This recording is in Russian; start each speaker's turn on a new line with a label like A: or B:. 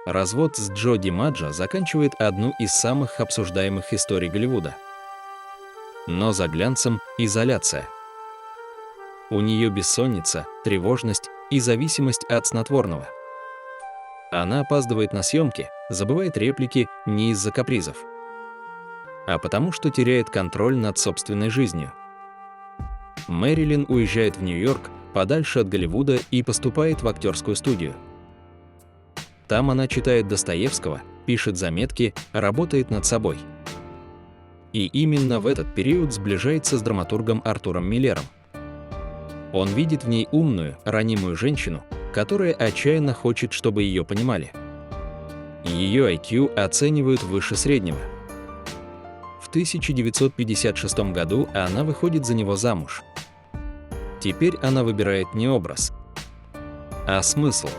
A: Развод с Джо Димаджо заканчивает одну из самых обсуждаемых историй Голливуда. Но за глянцем – изоляция. У нее бессонница, тревожность и зависимость от снотворного. Она опаздывает на съемки, забывает реплики не из-за капризов, а потому что теряет контроль над собственной жизнью. Мэрилин уезжает в Нью-Йорк, подальше от Голливуда, и поступает в актерскую студию. Там она читает Достоевского, пишет заметки, работает над собой. И именно в этот период сближается с драматургом Артуром Миллером. Он видит в ней умную, ранимую женщину, которая отчаянно хочет, чтобы ее понимали. Ее IQ оценивают выше среднего. В 1956 году она выходит за него замуж. Теперь она выбирает не образ, а смысл.